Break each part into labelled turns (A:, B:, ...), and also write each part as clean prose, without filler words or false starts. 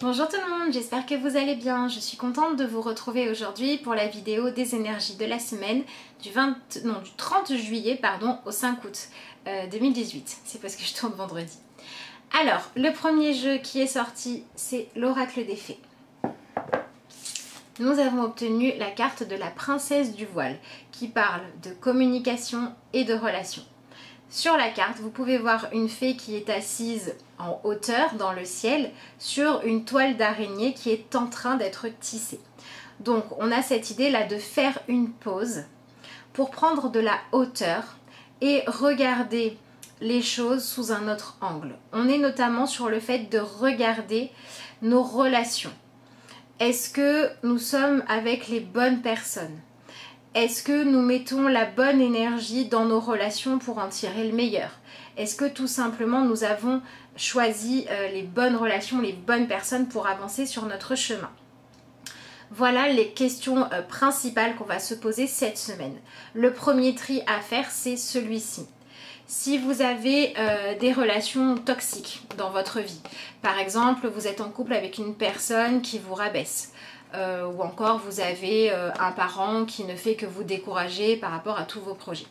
A: Bonjour tout le monde, j'espère que vous allez bien. Je suis contente de vous retrouver aujourd'hui pour la vidéo des énergies de la semaine du 30 juillet au 5 août 2018. C'est parce que je tourne vendredi. Alors, le premier jeu qui est sorti, c'est l'Oracle des Fées. Nous avons obtenu la carte de la princesse du voile qui parle de communication et de relations. Sur la carte, vous pouvez voir une fée qui est assise en hauteur dans le ciel sur une toile d'araignée qui est en train d'être tissée. Donc on a cette idée là de faire une pause pour prendre de la hauteur et regarder les choses sous un autre angle. On est notamment sur le fait de regarder nos relations. Est-ce que nous sommes avec les bonnes personnes ? Est-ce que nous mettons la bonne énergie dans nos relations pour en tirer le meilleur? Est-ce que tout simplement nous avons choisi les bonnes relations, les bonnes personnes pour avancer sur notre chemin? Voilà les questions principales qu'on va se poser cette semaine. Le premier tri à faire, c'est celui-ci. Si vous avez des relations toxiques dans votre vie, par exemple, vous êtes en couple avec une personne qui vous rabaisse, ou encore vous avez un parent qui ne fait que vous décourager par rapport à tous vos projets.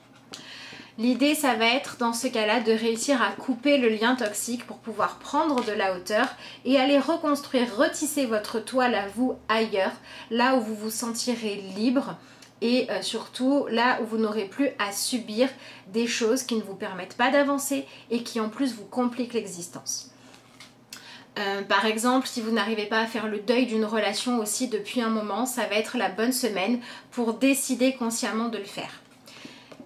A: L'idée, ça va être dans ce cas-là de réussir à couper le lien toxique pour pouvoir prendre de la hauteur et aller reconstruire, retisser votre toile à vous ailleurs, là où vous vous sentirez libre et surtout là où vous n'aurez plus à subir des choses qui ne vous permettent pas d'avancer et qui en plus vous compliquent l'existence. Par exemple, si vous n'arrivez pas à faire le deuil d'une relation aussi depuis un moment, ça va être la bonne semaine pour décider consciemment de le faire.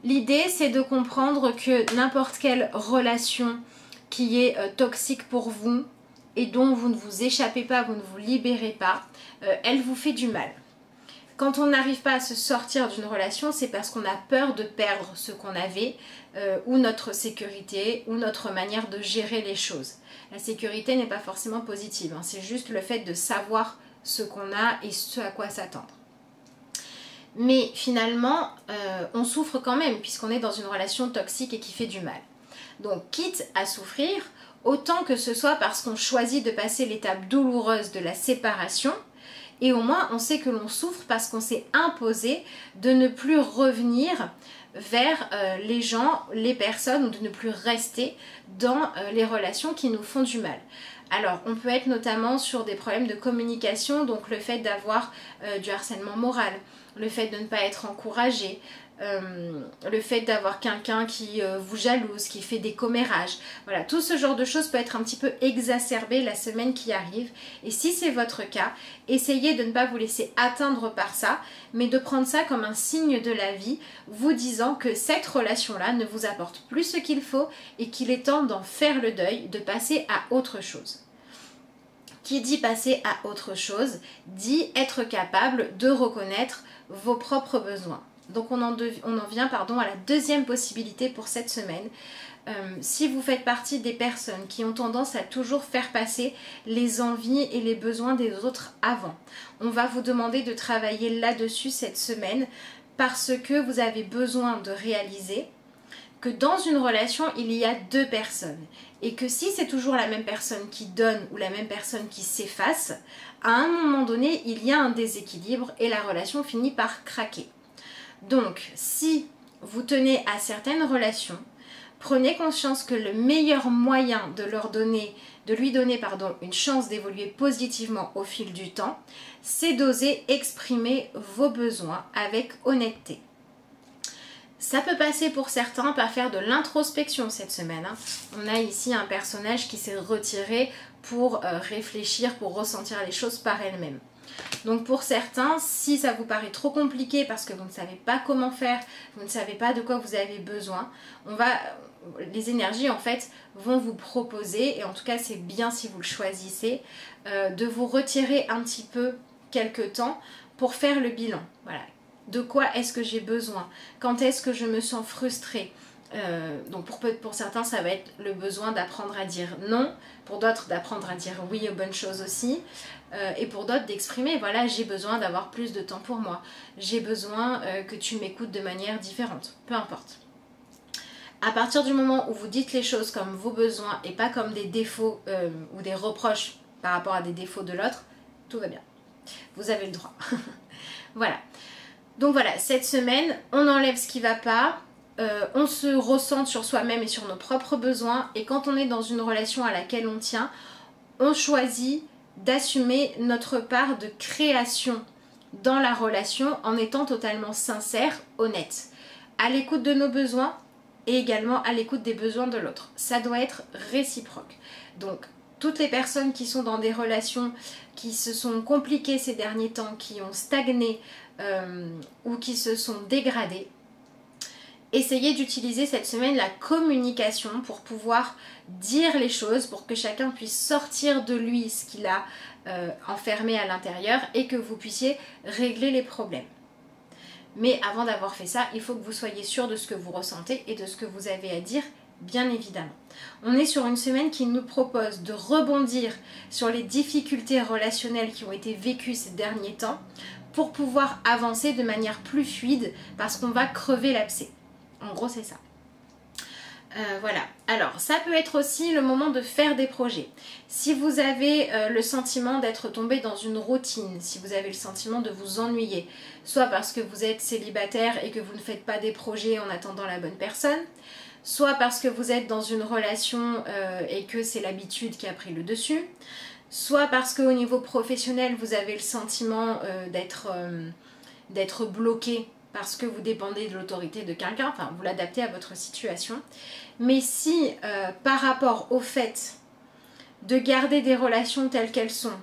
A: L'idée, c'est de comprendre que n'importe quelle relation qui est toxique pour vous et dont vous ne vous échappez pas, vous ne vous libérez pas, elle vous fait du mal. Quand on n'arrive pas à se sortir d'une relation, c'est parce qu'on a peur de perdre ce qu'on avait, ou notre sécurité, ou notre manière de gérer les choses. La sécurité n'est pas forcément positive, hein, c'est juste le fait de savoir ce qu'on a et ce à quoi s'attendre. Mais finalement, on souffre quand même, puisqu'on est dans une relation toxique et qui fait du mal. Donc, quitte à souffrir, autant que ce soit parce qu'on choisit de passer l'étape douloureuse de la séparation, et au moins on sait que l'on souffre parce qu'on s'est imposé de ne plus revenir vers les gens, les personnes, ou de ne plus rester dans les relations qui nous font du mal. Alors on peut être notamment sur des problèmes de communication, donc le fait d'avoir du harcèlement moral, le fait de ne pas être encouragé, le fait d'avoir quelqu'un qui vous jalouse, qui fait des commérages. Voilà, tout ce genre de choses peut être un petit peu exacerbé la semaine qui arrive. Et si c'est votre cas, essayez de ne pas vous laisser atteindre par ça, mais de prendre ça comme un signe de la vie, vous disant que cette relation-là ne vous apporte plus ce qu'il faut et qu'il est temps d'en faire le deuil, de passer à autre chose. Qui dit passer à autre chose, dit être capable de reconnaître vos propres besoins. Donc on en vient à la deuxième possibilité pour cette semaine. Si vous faites partie des personnes qui ont tendance à toujours faire passer les envies et les besoins des autres avant, on va vous demander de travailler là-dessus cette semaine parce que vous avez besoin de réaliser que dans une relation, il y a deux personnes et que si c'est toujours la même personne qui donne ou la même personne qui s'efface, à un moment donné, il y a un déséquilibre et la relation finit par craquer. Donc, si vous tenez à certaines relations, prenez conscience que le meilleur moyen de lui donner une chance d'évoluer positivement au fil du temps, c'est d'oser exprimer vos besoins avec honnêteté. Ça peut passer pour certains par faire de l'introspection cette semaine. Hein. On a ici un personnage qui s'est retiré pour réfléchir, pour ressentir les choses par elle-même. Donc pour certains, si ça vous paraît trop compliqué parce que vous ne savez pas comment faire, vous ne savez pas de quoi vous avez besoin, les énergies en fait vont vous proposer, et en tout cas c'est bien si vous le choisissez, de vous retirer un petit peu quelque temps pour faire le bilan. Voilà. De quoi est-ce que j'ai besoin? Quand est-ce que je me sens frustrée? Donc pour certains ça va être le besoin d'apprendre à dire non, pour d'autres d'apprendre à dire oui aux bonnes choses aussi, et pour d'autres d'exprimer voilà, j'ai besoin d'avoir plus de temps pour moi, j'ai besoin que tu m'écoutes de manière différente, peu importe. À partir du moment où vous dites les choses comme vos besoins et pas comme des défauts ou des reproches par rapport à des défauts de l'autre, tout va bien. Vous avez le droit. Voilà. Donc voilà, cette semaine, on enlève ce qui ne va pas, on se recentre sur soi-même et sur nos propres besoins. Et quand on est dans une relation à laquelle on tient, on choisit d'assumer notre part de création dans la relation en étant totalement sincère, honnête, à l'écoute de nos besoins et également à l'écoute des besoins de l'autre. Ça doit être réciproque. Donc, toutes les personnes qui sont dans des relations qui se sont compliquées ces derniers temps, qui ont stagné ou qui se sont dégradées, essayez d'utiliser cette semaine la communication pour pouvoir dire les choses, pour que chacun puisse sortir de lui ce qu'il a enfermé à l'intérieur et que vous puissiez régler les problèmes. Mais avant d'avoir fait ça, il faut que vous soyez sûr de ce que vous ressentez et de ce que vous avez à dire, bien évidemment. On est sur une semaine qui nous propose de rebondir sur les difficultés relationnelles qui ont été vécues ces derniers temps pour pouvoir avancer de manière plus fluide parce qu'on va crever l'abcès. En gros, c'est ça. Voilà. Alors, ça peut être aussi le moment de faire des projets. Si vous avez le sentiment d'être tombé dans une routine, si vous avez le sentiment de vous ennuyer, soit parce que vous êtes célibataire et que vous ne faites pas des projets en attendant la bonne personne, soit parce que vous êtes dans une relation et que c'est l'habitude qui a pris le dessus, soit parce qu'au niveau professionnel, vous avez le sentiment d'être bloqué parce que vous dépendez de l'autorité de quelqu'un, enfin vous l'adaptez à votre situation. Mais si par rapport au fait de garder des relations telles qu'elles sont,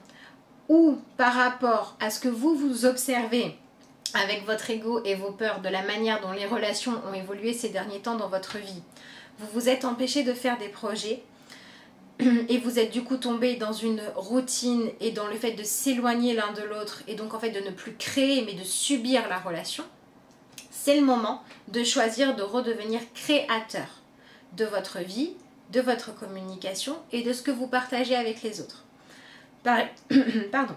A: ou par rapport à ce que vous observez avec votre ego et vos peurs de la manière dont les relations ont évolué ces derniers temps dans votre vie, vous vous êtes empêché de faire des projets et vous êtes du coup tombé dans une routine et dans le fait de s'éloigner l'un de l'autre et donc en fait de ne plus créer mais de subir la relation, c'est le moment de choisir de redevenir créateur de votre vie, de votre communication et de ce que vous partagez avec les autres. Pardon.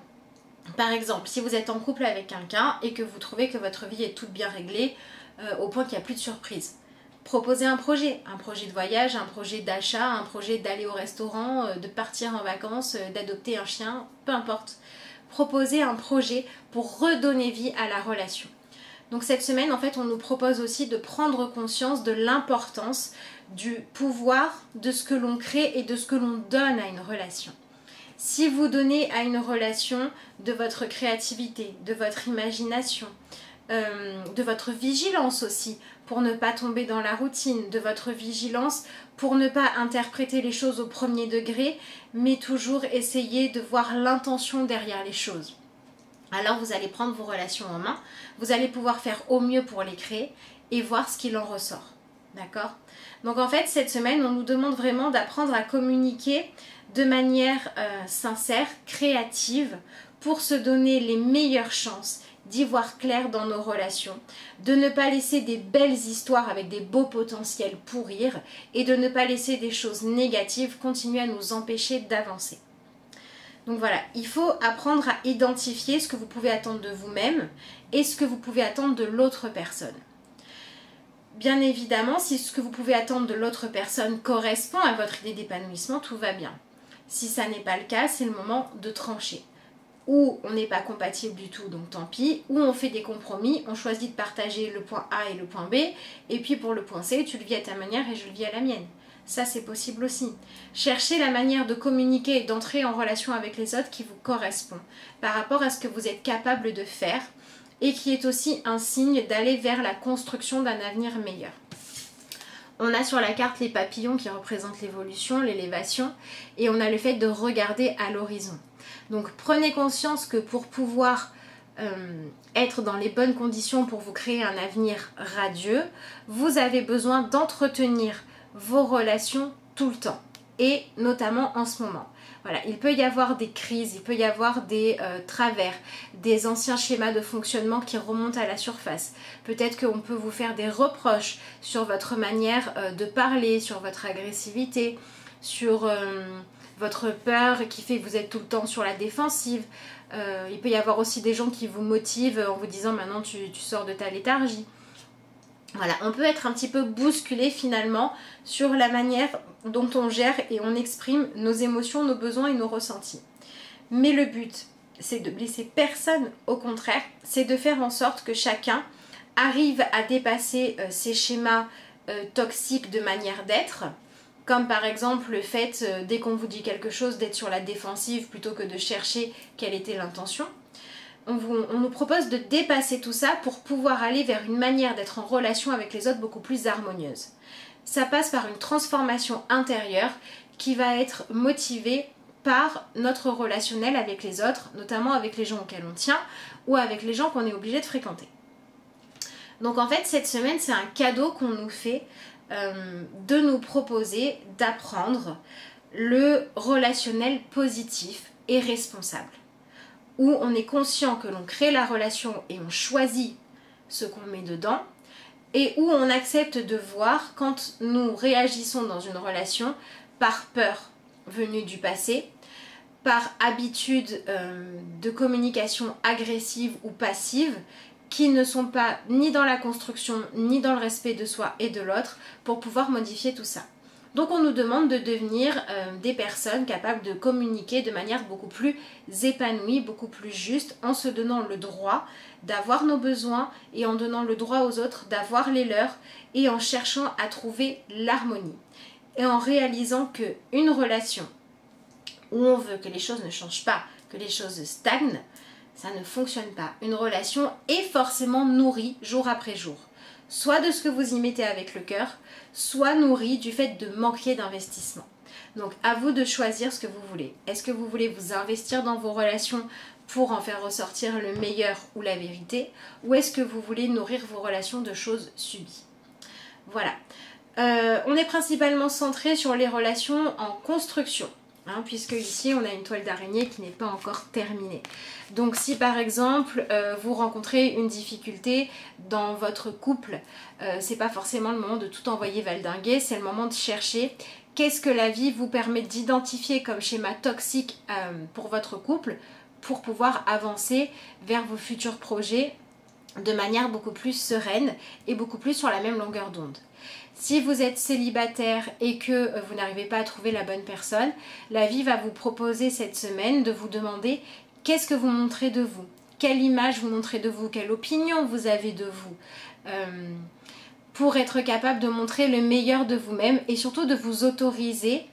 A: Par exemple, si vous êtes en couple avec quelqu'un et que vous trouvez que votre vie est toute bien réglée au point qu'il n'y a plus de surprise, proposez un projet de voyage, un projet d'achat, un projet d'aller au restaurant, de partir en vacances, d'adopter un chien, peu importe. Proposez un projet pour redonner vie à la relation. Donc cette semaine, en fait, on nous propose aussi de prendre conscience de l'importance du pouvoir de ce que l'on crée et de ce que l'on donne à une relation. Si vous donnez à une relation de votre créativité, de votre imagination, de votre vigilance aussi, pour ne pas tomber dans la routine, de votre vigilance pour ne pas interpréter les choses au premier degré, mais toujours essayer de voir l'intention derrière les choses. Alors vous allez prendre vos relations en main, vous allez pouvoir faire au mieux pour les créer et voir ce qu'il en ressort. D'accord ? Donc en fait, cette semaine, on nous demande vraiment d'apprendre à communiquer de manière sincère, créative, pour se donner les meilleures chances d'y voir clair dans nos relations, de ne pas laisser des belles histoires avec des beaux potentiels pourrir et de ne pas laisser des choses négatives continuer à nous empêcher d'avancer. Donc voilà, il faut apprendre à identifier ce que vous pouvez attendre de vous-même et ce que vous pouvez attendre de l'autre personne. Bien évidemment, si ce que vous pouvez attendre de l'autre personne correspond à votre idée d'épanouissement, tout va bien. Si ça n'est pas le cas, c'est le moment de trancher. Ou on n'est pas compatible du tout, donc tant pis. Ou on fait des compromis, on choisit de partager le point A et le point B. Et puis pour le point C, tu le vis à ta manière et je le vis à la mienne. Ça, c'est possible aussi. Cherchez la manière de communiquer et d'entrer en relation avec les autres qui vous correspond par rapport à ce que vous êtes capable de faire et qui est aussi un signe d'aller vers la construction d'un avenir meilleur. On a sur la carte les papillons qui représentent l'évolution, l'élévation et on a le fait de regarder à l'horizon. Donc prenez conscience que pour pouvoir être dans les bonnes conditions pour vous créer un avenir radieux, vous avez besoin d'entretenir vos relations tout le temps et notamment en ce moment. Voilà, il peut y avoir des crises, il peut y avoir des travers, des anciens schémas de fonctionnement qui remontent à la surface. Peut-être qu'on peut vous faire des reproches sur votre manière de parler, sur votre agressivité, sur votre peur qui fait que vous êtes tout le temps sur la défensive. Il peut y avoir aussi des gens qui vous motivent en vous disant maintenant tu sors de ta léthargie. Voilà, on peut être un petit peu bousculé finalement sur la manière dont on gère et on exprime nos émotions, nos besoins et nos ressentis. Mais le but, c'est de blesser personne, au contraire, c'est de faire en sorte que chacun arrive à dépasser ces schémas toxiques de manière d'être, comme par exemple le fait, dès qu'on vous dit quelque chose, d'être sur la défensive plutôt que de chercher quelle était l'intention. On nous propose de dépasser tout ça pour pouvoir aller vers une manière d'être en relation avec les autres beaucoup plus harmonieuse. Ça passe par une transformation intérieure qui va être motivée par notre relationnel avec les autres, notamment avec les gens auxquels on tient ou avec les gens qu'on est obligé de fréquenter. Donc en fait, cette semaine, c'est un cadeau qu'on nous fait de nous proposer d'apprendre le relationnel positif et responsable, où on est conscient que l'on crée la relation et on choisit ce qu'on met dedans, et où on accepte de voir quand nous réagissons dans une relation par peur venue du passé, par habitude de communication agressive ou passive, qui ne sont pas ni dans la construction, ni dans le respect de soi et de l'autre, pour pouvoir modifier tout ça. Donc on nous demande de devenir des personnes capables de communiquer de manière beaucoup plus épanouie, beaucoup plus juste, en se donnant le droit d'avoir nos besoins et en donnant le droit aux autres d'avoir les leurs et en cherchant à trouver l'harmonie. Et en réalisant qu'une relation où on veut que les choses ne changent pas, que les choses stagnent, ça ne fonctionne pas. Une relation est forcément nourrie jour après jour. Soit de ce que vous y mettez avec le cœur, soit nourrie du fait de manquer d'investissement. Donc à vous de choisir ce que vous voulez. Est-ce que vous voulez vous investir dans vos relations pour en faire ressortir le meilleur ou la vérité, ou est-ce que vous voulez nourrir vos relations de choses subies? Voilà. On est principalement centré sur les relations en construction. Puisque ici on a une toile d'araignée qui n'est pas encore terminée. Donc si par exemple vous rencontrez une difficulté dans votre couple, c'est pas forcément le moment de tout envoyer valdinguer, c'est le moment de chercher qu'est-ce que la vie vous permet d'identifier comme schéma toxique pour votre couple, pour pouvoir avancer vers vos futurs projets de manière beaucoup plus sereine et beaucoup plus sur la même longueur d'onde. Si vous êtes célibataire et que vous n'arrivez pas à trouver la bonne personne, la vie va vous proposer cette semaine de vous demander qu'est-ce que vous montrez de vous, quelle image vous montrez de vous, quelle opinion vous avez de vous, pour être capable de montrer le meilleur de vous-même et surtout de vous autoriser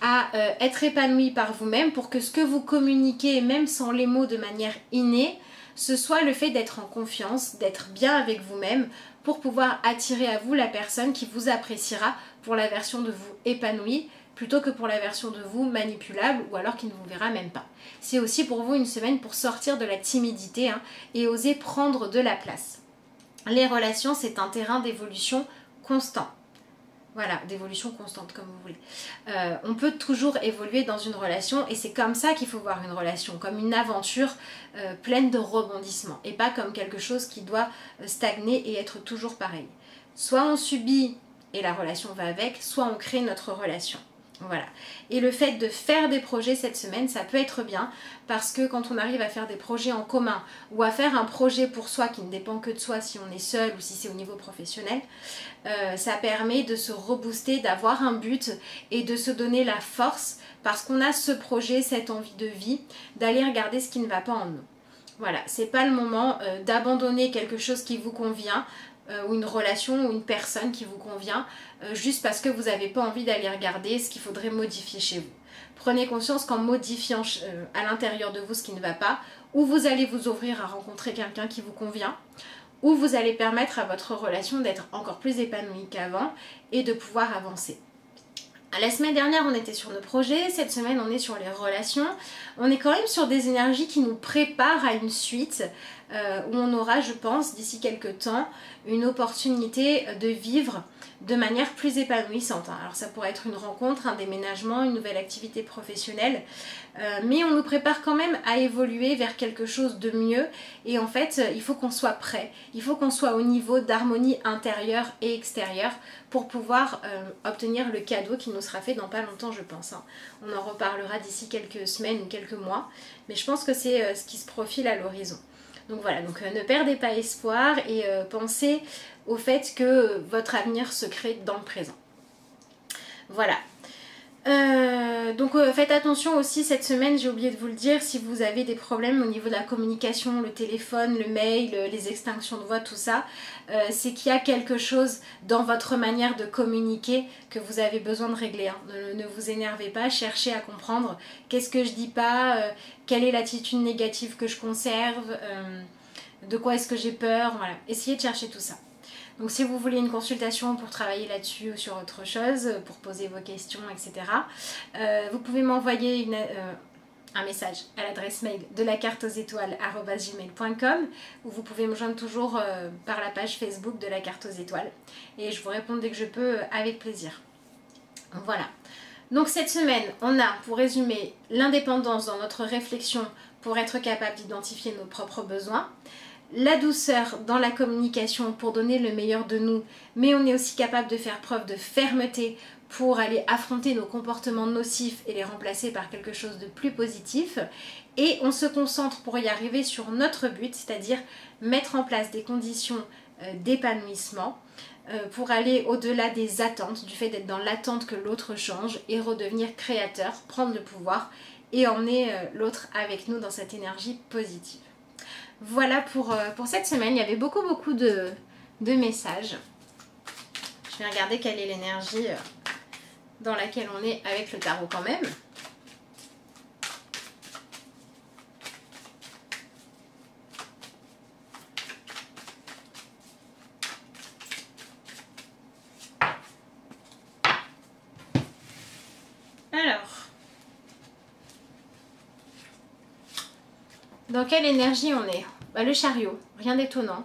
A: à être épanoui par vous-même pour que ce que vous communiquez, même sans les mots de manière innée, ce soit le fait d'être en confiance, d'être bien avec vous-même pour pouvoir attirer à vous la personne qui vous appréciera pour la version de vous épanouie plutôt que pour la version de vous manipulable ou alors qui ne vous verra même pas. C'est aussi pour vous une semaine pour sortir de la timidité et oser prendre de la place. Les relations, c'est un terrain d'évolution constant. Voilà, d'évolution constante comme vous voulez. On peut toujours évoluer dans une relation et c'est comme ça qu'il faut voir une relation, comme une aventure pleine de rebondissements et pas comme quelque chose qui doit stagner et être toujours pareil. Soit on subit et la relation va avec, soit on crée notre relation. Voilà. Et le fait de faire des projets cette semaine, ça peut être bien parce que quand on arrive à faire des projets en commun ou à faire un projet pour soi qui ne dépend que de soi si on est seul ou si c'est au niveau professionnel, ça permet de se rebooster, d'avoir un but et de se donner la force parce qu'on a ce projet, cette envie de vie, d'aller regarder ce qui ne va pas en nous. Voilà, c'est pas le moment d'abandonner quelque chose qui vous convient ou une relation ou une personne qui vous convient juste parce que vous n'avez pas envie d'aller regarder ce qu'il faudrait modifier chez vous. Prenez conscience qu'en modifiant à l'intérieur de vous ce qui ne va pas, ou vous allez vous ouvrir à rencontrer quelqu'un qui vous convient, ou vous allez permettre à votre relation d'être encore plus épanouie qu'avant et de pouvoir avancer. La semaine dernière, on était sur nos projets, cette semaine, on est sur les relations. On est quand même sur des énergies qui nous préparent à une suite où on aura, je pense, d'ici quelques temps, une opportunité de vivre de manière plus épanouissante. Alors ça pourrait être une rencontre, un déménagement, une nouvelle activité professionnelle, mais on nous prépare quand même à évoluer vers quelque chose de mieux et en fait il faut qu'on soit prêt, il faut qu'on soit au niveau d'harmonie intérieure et extérieure pour pouvoir obtenir le cadeau qui nous sera fait dans pas longtemps je pense. On en reparlera d'ici quelques semaines ou quelques mois, mais je pense que c'est ce qui se profile à l'horizon. Donc voilà, donc ne perdez pas espoir et pensez au fait que votre avenir se crée dans le présent. Voilà. Donc faites attention aussi cette semaine, j'ai oublié de vous le dire, si vous avez des problèmes au niveau de la communication, le téléphone, le mail, les extinctions de voix, tout ça, c'est qu'il y a quelque chose dans votre manière de communiquer que vous avez besoin de régler. Hein. Ne vous énervez pas, cherchez à comprendre qu'est-ce que je dis pas, quelle est l'attitude négative que je conserve, de quoi est-ce que j'ai peur, voilà. Essayez de chercher tout ça. Donc si vous voulez une consultation pour travailler là-dessus ou sur autre chose, pour poser vos questions, etc., vous pouvez m'envoyer un message à l'adresse mail de la carte aux étoiles @gmail.com, ou vous pouvez me joindre toujours par la page Facebook de la carte aux étoiles. Et je vous réponds dès que je peux avec plaisir. Voilà. Donc cette semaine, on a, pour résumer, l'indépendance dans notre réflexion pour être capable d'identifier nos propres besoins. La douceur dans la communication pour donner le meilleur de nous, mais on est aussi capable de faire preuve de fermeté pour aller affronter nos comportements nocifs et les remplacer par quelque chose de plus positif. Et on se concentre pour y arriver sur notre but, c'est-à-dire mettre en place des conditions d'épanouissement pour aller au-delà des attentes, du fait d'être dans l'attente que l'autre change et redevenir créateur, prendre le pouvoir et emmener l'autre avec nous dans cette énergie positive. Voilà pour cette semaine, il y avait beaucoup de messages. Je vais regarder quelle est l'énergie dans laquelle on est avec le tarot quand même. Alors, dans quelle énergie on est? Bah, le chariot, rien d'étonnant.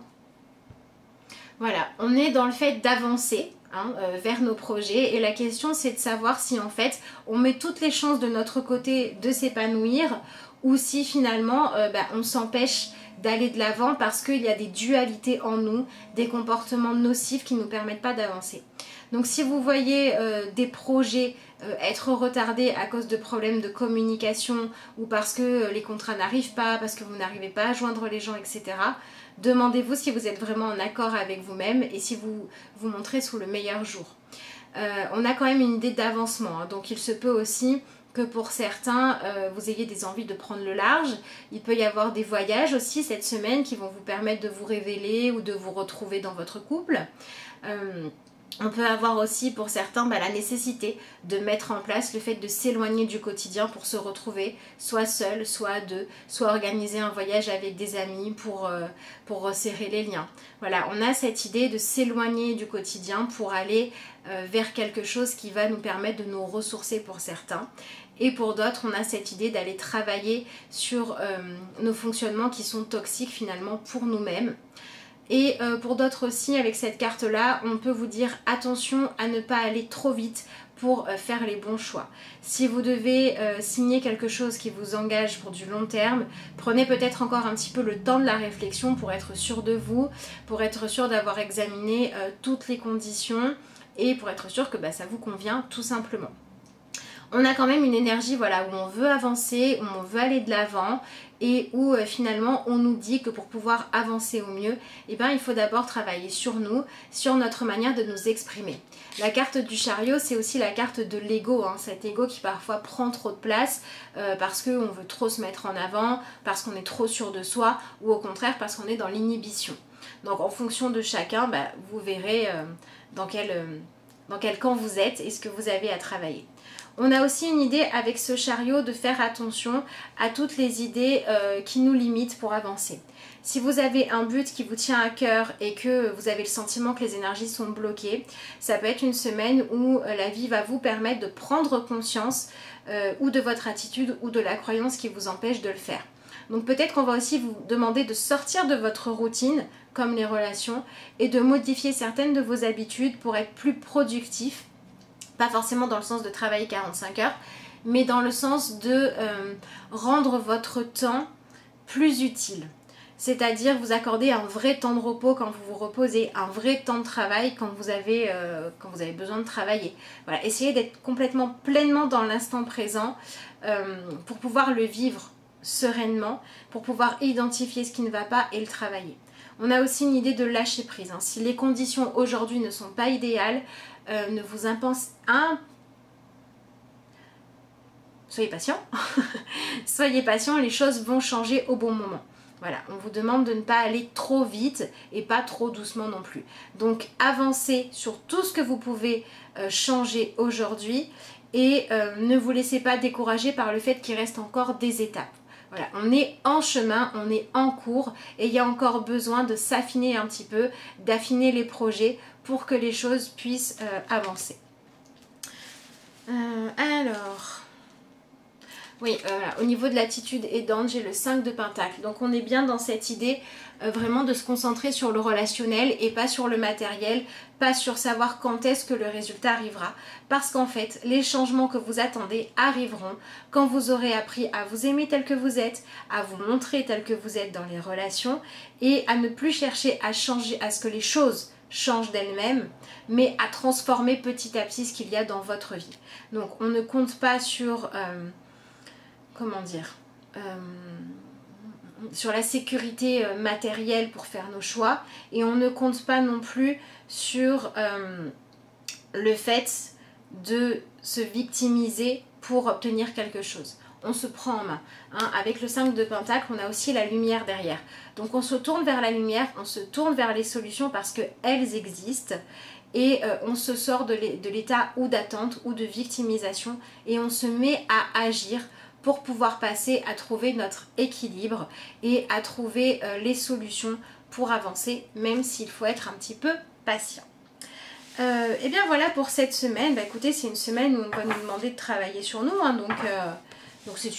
A: Voilà, on est dans le fait d'avancer vers nos projets, et la question c'est de savoir si en fait on met toutes les chances de notre côté de s'épanouir, ou si finalement on s'empêche d'aller de l'avant parce qu'il y a des dualités en nous, des comportements nocifs qui ne nous permettent pas d'avancer. Donc si vous voyez des projets être retardés à cause de problèmes de communication, ou parce que les contrats n'arrivent pas, parce que vous n'arrivez pas à joindre les gens, etc., demandez-vous si vous êtes vraiment en accord avec vous-même et si vous vous montrez sous le meilleur jour. On a quand même une idée d'avancement, donc il se peut aussi que pour certains, vous ayez des envies de prendre le large. Il peut y avoir des voyages aussi cette semaine qui vont vous permettre de vous révéler ou de vous retrouver dans votre couple. On peut avoir aussi pour certains la nécessité de mettre en place le fait de s'éloigner du quotidien pour se retrouver soit seul, soit à deux, soit organiser un voyage avec des amis pour resserrer les liens. Voilà, on a cette idée de s'éloigner du quotidien pour aller vers quelque chose qui va nous permettre de nous ressourcer pour certains. Et pour d'autres, on a cette idée d'aller travailler sur nos fonctionnements qui sont toxiques finalement pour nous-mêmes. Et pour d'autres aussi, avec cette carte-là, on peut vous dire attention à ne pas aller trop vite pour faire les bons choix. Si vous devez signer quelque chose qui vous engage pour du long terme, prenez peut-être encore un petit peu le temps de la réflexion pour être sûr de vous, pour être sûr d'avoir examiné toutes les conditions et pour être sûr que ça vous convient tout simplement. On a quand même une énergie où on veut avancer, où on veut aller de l'avant, et où finalement on nous dit que pour pouvoir avancer au mieux, il faut d'abord travailler sur nous, sur notre manière de nous exprimer. La carte du chariot, c'est aussi la carte de l'ego, cet ego qui parfois prend trop de place parce qu'on veut trop se mettre en avant, parce qu'on est trop sûr de soi, ou au contraire parce qu'on est dans l'inhibition. Donc en fonction de chacun, vous verrez dans quel camp vous êtes et ce que vous avez à travailler. On a aussi une idée avec ce chariot de faire attention à toutes les idées qui nous limitent pour avancer. Si vous avez un but qui vous tient à cœur et que vous avez le sentiment que les énergies sont bloquées, ça peut être une semaine où la vie va vous permettre de prendre conscience ou de votre attitude ou de la croyance qui vous empêche de le faire. Donc peut-être qu'on va aussi vous demander de sortir de votre routine, comme les relations, et de modifier certaines de vos habitudes pour être plus productif. Pas forcément dans le sens de travailler 45 heures, mais dans le sens de rendre votre temps plus utile. C'est-à-dire vous accorder un vrai temps de repos quand vous vous reposez, un vrai temps de travail quand vous avez besoin de travailler. Voilà, essayez d'être complètement, pleinement dans l'instant présent pour pouvoir le vivre sereinement, pour pouvoir identifier ce qui ne va pas et le travailler. On a aussi une idée de lâcher prise. Si les conditions aujourd'hui ne sont pas idéales, ne vous soyez patient. Soyez patient, les choses vont changer au bon moment. Voilà, on vous demande de ne pas aller trop vite et pas trop doucement non plus. Donc avancez sur tout ce que vous pouvez changer aujourd'hui et ne vous laissez pas décourager par le fait qu'il reste encore des étapes. Voilà, on est en chemin, on est en cours et il y a encore besoin de s'affiner un petit peu, d'affiner les projets pour que les choses puissent avancer. Alors... Oui, au niveau de l'attitude aidante, j'ai le 5 de Pentacle. Donc on est bien dans cette idée vraiment de se concentrer sur le relationnel et pas sur le matériel, pas sur savoir quand est-ce que le résultat arrivera. Parce qu'en fait, les changements que vous attendez arriveront quand vous aurez appris à vous aimer tel que vous êtes, à vous montrer tel que vous êtes dans les relations et à ne plus chercher à changer, à ce que les choses changent d'elles-mêmes, mais à transformer petit à petit ce qu'il y a dans votre vie. Donc on ne compte pas sur... comment dire, sur la sécurité matérielle pour faire nos choix et on ne compte pas non plus sur le fait de se victimiser pour obtenir quelque chose. On se prend en main. Hein. Avec le 5 de Pentacle, on a aussi la lumière derrière. Donc on se tourne vers la lumière, on se tourne vers les solutions parce qu'elles existent et on se sort de l'état ou d'attente ou de victimisation et on se met à agir pour pouvoir passer à trouver notre équilibre et à trouver les solutions pour avancer, même s'il faut être un petit peu patient. Et bien voilà pour cette semaine. Bah, écoutez, c'est une semaine où on va nous demander de travailler sur nous, hein, donc c'est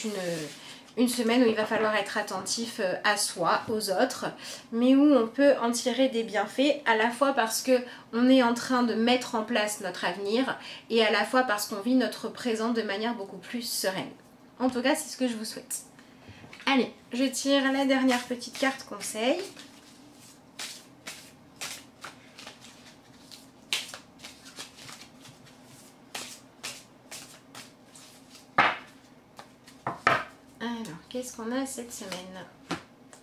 A: une semaine où il va falloir être attentif à soi, aux autres, mais où on peut en tirer des bienfaits, à la fois parce qu'on est en train de mettre en place notre avenir et à la fois parce qu'on vit notre présent de manière beaucoup plus sereine. En tout cas, c'est ce que je vous souhaite. Allez, je tire la dernière petite carte conseil. Alors, qu'est-ce qu'on a cette semaine?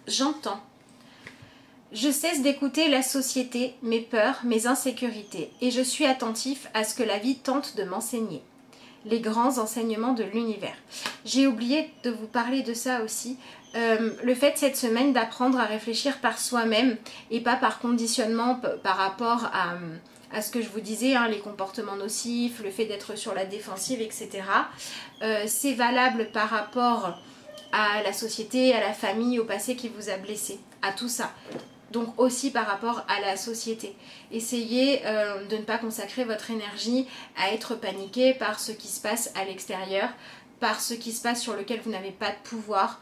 A: J'entends. Je cesse d'écouter la société, mes peurs, mes insécurités, et je suis attentif à ce que la vie tente de m'enseigner. Les grands enseignements de l'univers. J'ai oublié de vous parler de ça aussi. Le fait cette semaine d'apprendre à réfléchir par soi-même et pas par conditionnement par rapport à ce que je vous disais, hein, les comportements nocifs, le fait d'être sur la défensive, etc. C'est valable par rapport à la société, à la famille, au passé qui vous a blessé, à tout ça. Donc aussi par rapport à la société. Essayez de ne pas consacrer votre énergie à être paniqué par ce qui se passe à l'extérieur, par ce qui se passe sur lequel vous n'avez pas de pouvoir.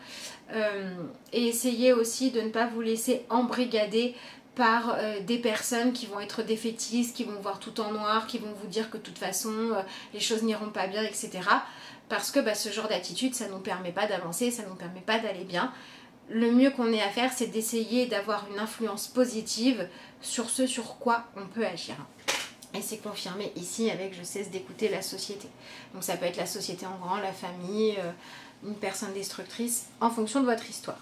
A: Et essayez aussi de ne pas vous laisser embrigader par des personnes qui vont être défaitistes, qui vont voir tout en noir, qui vont vous dire que de toute façon les choses n'iront pas bien, etc. Parce que ce genre d'attitude, ça ne nous permet pas d'avancer, ça ne nous permet pas d'aller bien. Le mieux qu'on ait à faire, c'est d'essayer d'avoir une influence positive sur ce sur quoi on peut agir. Et c'est confirmé ici avec je cesse d'écouter la société. Donc ça peut être la société en grand, la famille, une personne destructrice, en fonction de votre histoire.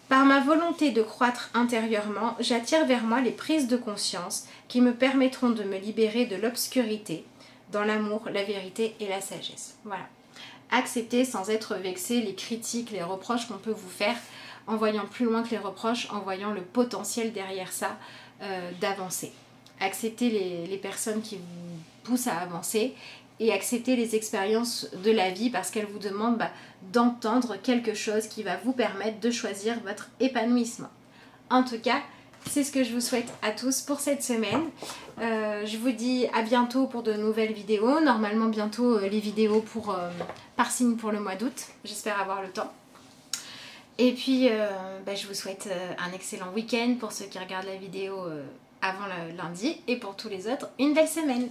A: Par ma volonté de croître intérieurement, j'attire vers moi les prises de conscience qui me permettront de me libérer de l'obscurité, dans l'amour, la vérité et la sagesse. Voilà. Accepter sans être vexé les critiques, les reproches qu'on peut vous faire en voyant plus loin que les reproches, en voyant le potentiel derrière ça d'avancer. Accepter les personnes qui vous poussent à avancer et accepter les expériences de la vie parce qu'elles vous demandent d'entendre quelque chose qui va vous permettre de choisir votre épanouissement. En tout cas, c'est ce que je vous souhaite à tous pour cette semaine. Je vous dis à bientôt pour de nouvelles vidéos. Normalement bientôt les vidéos par signe pour le mois d'août. J'espère avoir le temps. Et puis je vous souhaite un excellent week-end pour ceux qui regardent la vidéo avant le lundi. Et pour tous les autres, une belle semaine.